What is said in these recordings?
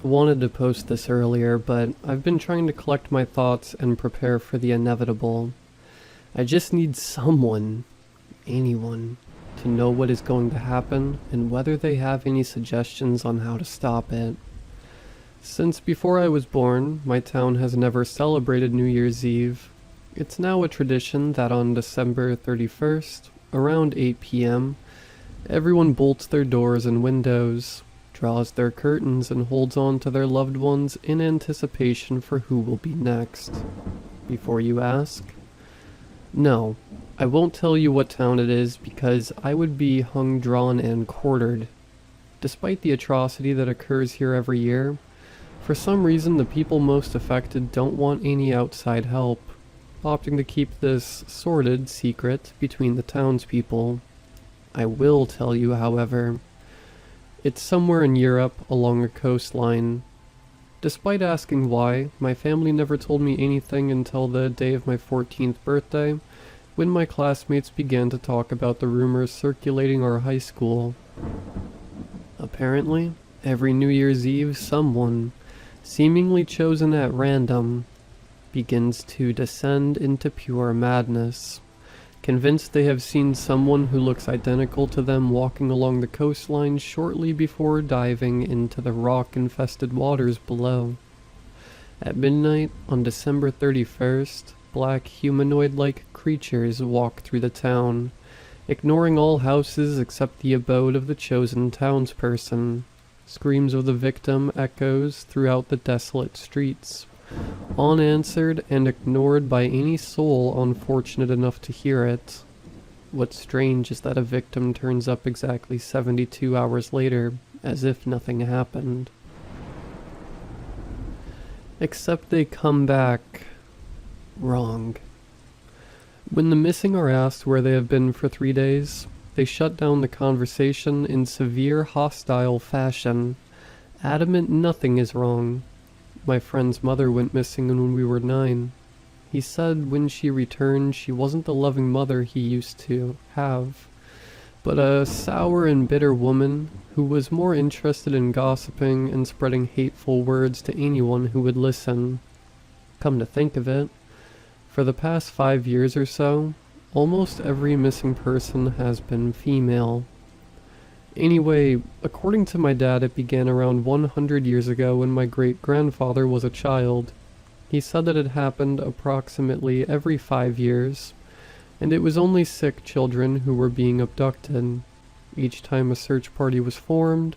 I wanted to post this earlier, but I've been trying to collect my thoughts and prepare for the inevitable. I just need someone, anyone, to know what is going to happen and whether they have any suggestions on how to stop it. Since before I was born, my town has never celebrated New Year's Eve. It's now a tradition that on December 31st, around 8 p.m., everyone bolts their doors and windows, draws their curtains, and holds on to their loved ones in anticipation for who will be next. Before you ask? No, I won't tell you what town it is because I would be hung, drawn, and quartered. Despite the atrocity that occurs here every year, for some reason the people most affected don't want any outside help, opting to keep this sordid secret between the townspeople. I will tell you, however. It's somewhere in Europe along a coastline. Despite asking why, my family never told me anything until the day of my 14th birthday, when my classmates began to talk about the rumors circulating our high school. Apparently, every New Year's Eve someone, seemingly chosen at random, begins to descend into pure madness. Convinced they have seen someone who looks identical to them walking along the coastline shortly before diving into the rock-infested waters below. At midnight on December 31st, black humanoid-like creatures walk through the town, ignoring all houses except the abode of the chosen townsperson. Screams of the victim echoes throughout the desolate streets, unanswered and ignored by any soul unfortunate enough to hear it. What's strange is that a victim turns up exactly 72 hours later, as if nothing happened. Except they come back wrong. When the missing are asked where they have been for 3 days, they shut down the conversation in severe hostile fashion, adamant nothing is wrong. My friend's mother went missing when we were 9. He said when she returned she wasn't the loving mother he used to have, but a sour and bitter woman who was more interested in gossiping and spreading hateful words to anyone who would listen. Come to think of it, for the past 5 years or so, almost every missing person has been female. Anyway, according to my dad, it began around 100 years ago when my great-grandfather was a child. He said that it happened approximately every 5 years, and it was only sick children who were being abducted. Each time a search party was formed,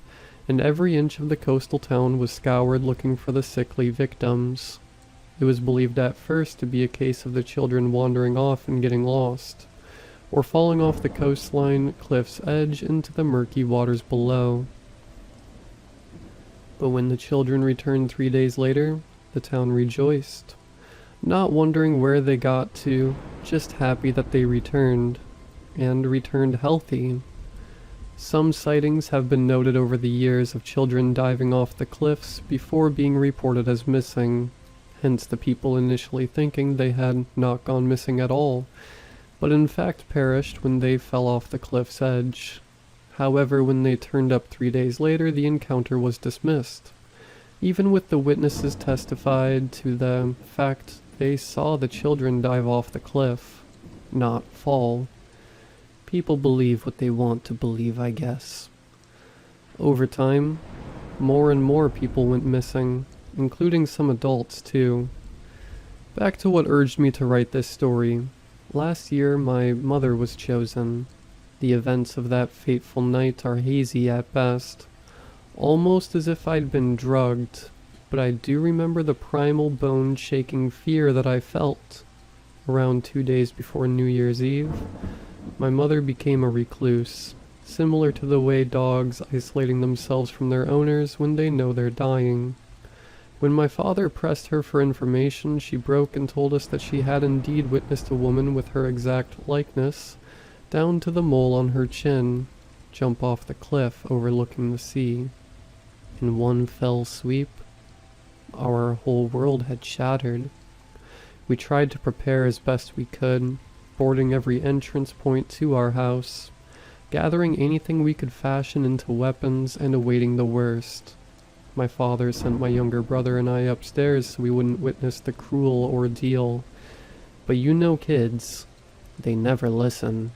and every inch of the coastal town was scoured looking for the sickly victims. It was believed at first to be a case of the children wandering off and getting lost, or falling off the coastline cliff's edge into the murky waters below. But when the children returned 3 days later, the town rejoiced, not wondering where they got to, just happy that they returned, and returned healthy. Some sightings have been noted over the years of children diving off the cliffs before being reported as missing, hence the people initially thinking they had not gone missing at all, but in fact perished when they fell off the cliff's edge. However, when they turned up 3 days later, the encounter was dismissed, even with the witnesses testified to the fact they saw the children dive off the cliff, not fall. People believe what they want to believe, I guess. Over time, more and more people went missing, including some adults too. Back to what urged me to write this story. Last year, my mother was chosen. The events of that fateful night are hazy at best, almost as if I'd been drugged, but I do remember the primal bone-shaking fear that I felt. Around 2 days before New Year's Eve, my mother became a recluse, similar to the way dogs isolating themselves from their owners when they know they're dying. When my father pressed her for information, she broke and told us that she had indeed witnessed a woman with her exact likeness, down to the mole on her chin, jump off the cliff overlooking the sea. In one fell sweep, our whole world had shattered. We tried to prepare as best we could, boarding every entrance point to our house, gathering anything we could fashion into weapons and awaiting the worst. My father sent my younger brother and I upstairs so we wouldn't witness the cruel ordeal. But you know kids, they never listen.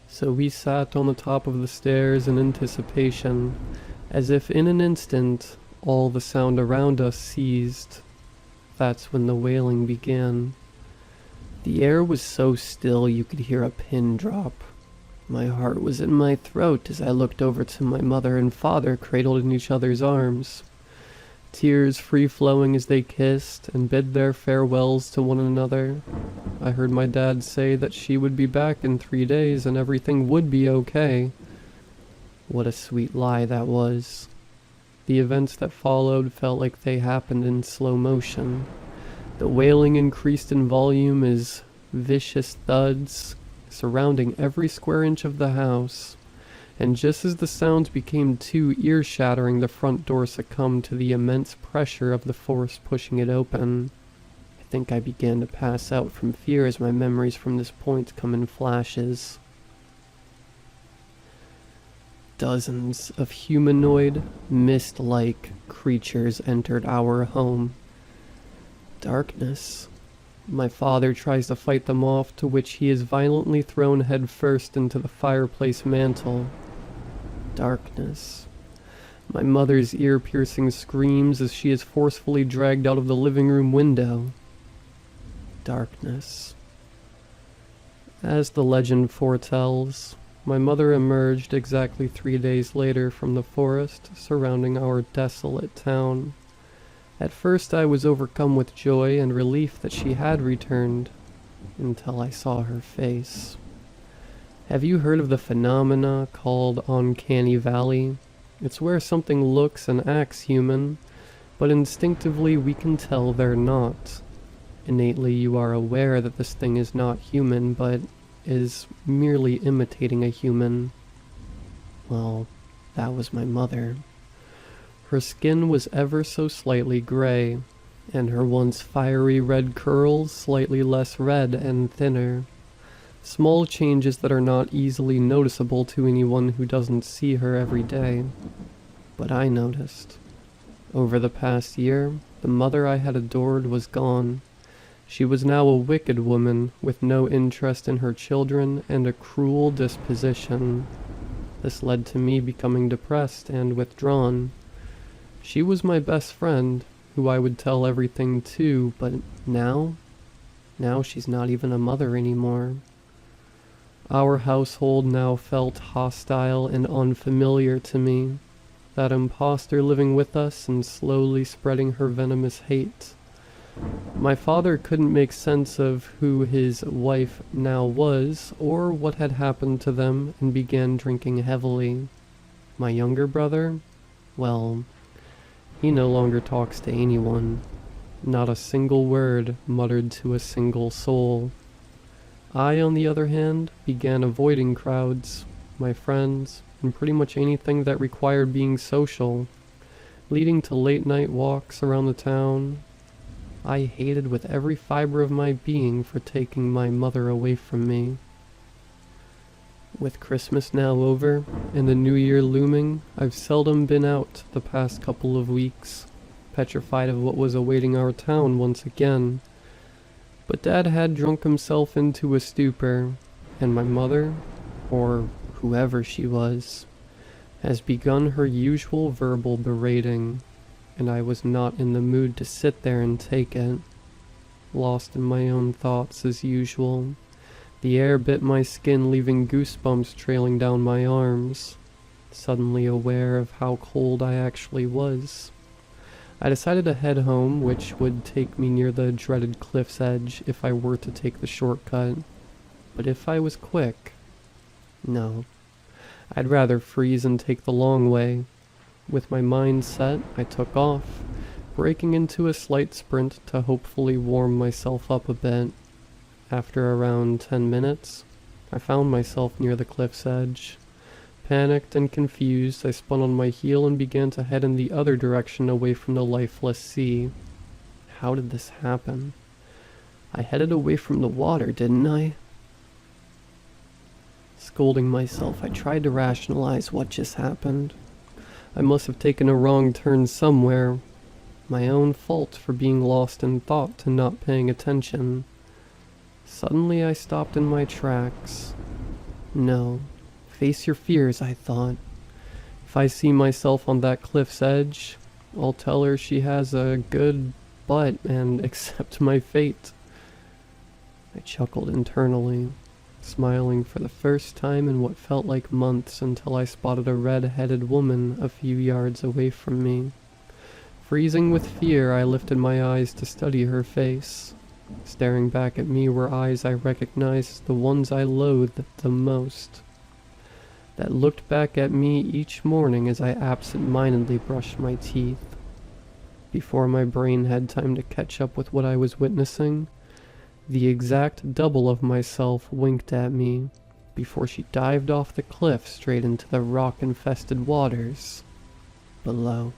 So we sat on the top of the stairs in anticipation, as if in an instant all the sound around us ceased. That's when the wailing began. The air was so still you could hear a pin drop. My heart was in my throat as I looked over to my mother and father cradled in each other's arms, tears free-flowing as they kissed and bid their farewells to one another. I heard my dad say that she would be back in 3 days and everything would be okay. What a sweet lie that was. The events that followed felt like they happened in slow motion. The wailing increased in volume as vicious thuds surrounding every square inch of the house, and just as the sounds became too ear-shattering, the front door succumbed to the immense pressure of the force pushing it open. I think I began to pass out from fear as my memories from this point come in flashes. Dozens of humanoid, mist-like creatures entered our home. Darkness. My father tries to fight them off, to which he is violently thrown headfirst into the fireplace mantel. Darkness. My mother's ear-piercing screams as she is forcefully dragged out of the living room window. Darkness. As the legend foretells, my mother emerged exactly 3 days later from the forest surrounding our desolate town. At first I was overcome with joy and relief that she had returned, until I saw her face. Have you heard of the phenomena called Uncanny Valley? It's where something looks and acts human, but instinctively we can tell they're not. Innately you are aware that this thing is not human, but is merely imitating a human. Well, that was my mother. Her skin was ever so slightly gray, and her once fiery red curls slightly less red and thinner. Small changes that are not easily noticeable to anyone who doesn't see her every day. But I noticed. Over the past year, the mother I had adored was gone. She was now a wicked woman with no interest in her children and a cruel disposition. This led to me becoming depressed and withdrawn. She was my best friend, who I would tell everything to, but now she's not even a mother anymore. Our household now felt hostile and unfamiliar to me, that imposter living with us and slowly spreading her venomous hate. My father couldn't make sense of who his wife now was, or what had happened to them, and began drinking heavily. My younger brother? Well, he no longer talks to anyone. Not a single word muttered to a single soul. I, on the other hand, began avoiding crowds, my friends, and pretty much anything that required being social, leading to late-night walks around the town. I hated with every fiber of my being for taking my mother away from me. With Christmas now over, and the New Year looming, I've seldom been out the past couple of weeks, petrified of what was awaiting our town once again. But Dad had drunk himself into a stupor, and my mother, or whoever she was, has begun her usual verbal berating, and I was not in the mood to sit there and take it. Lost in my own thoughts as usual, the air bit my skin, leaving goosebumps trailing down my arms, suddenly aware of how cold I actually was. I decided to head home, which would take me near the dreaded cliff's edge if I were to take the shortcut. But if I was quick, no. I'd rather freeze and take the long way. With my mind set, I took off, breaking into a slight sprint to hopefully warm myself up a bit. After around 10 minutes, I found myself near the cliff's edge. Panicked and confused, I spun on my heel and began to head in the other direction away from the lifeless sea. How did this happen? I headed away from the water, didn't I? Scolding myself, I tried to rationalize what just happened. I must have taken a wrong turn somewhere. My own fault for being lost in thought and not paying attention. Suddenly I stopped in my tracks. No, face your fears, I thought. If I see myself on that cliff's edge, I'll tell her she has a good butt and accept my fate. I chuckled internally, smiling for the first time in what felt like months until I spotted a red-headed woman a few yards away from me. Freezing with fear, I lifted my eyes to study her face. Staring back at me were eyes I recognized as the ones I loathed the most. That looked back at me each morning as I absent-mindedly brushed my teeth. Before my brain had time to catch up with what I was witnessing, the exact double of myself winked at me before she dived off the cliff straight into the rock-infested waters below.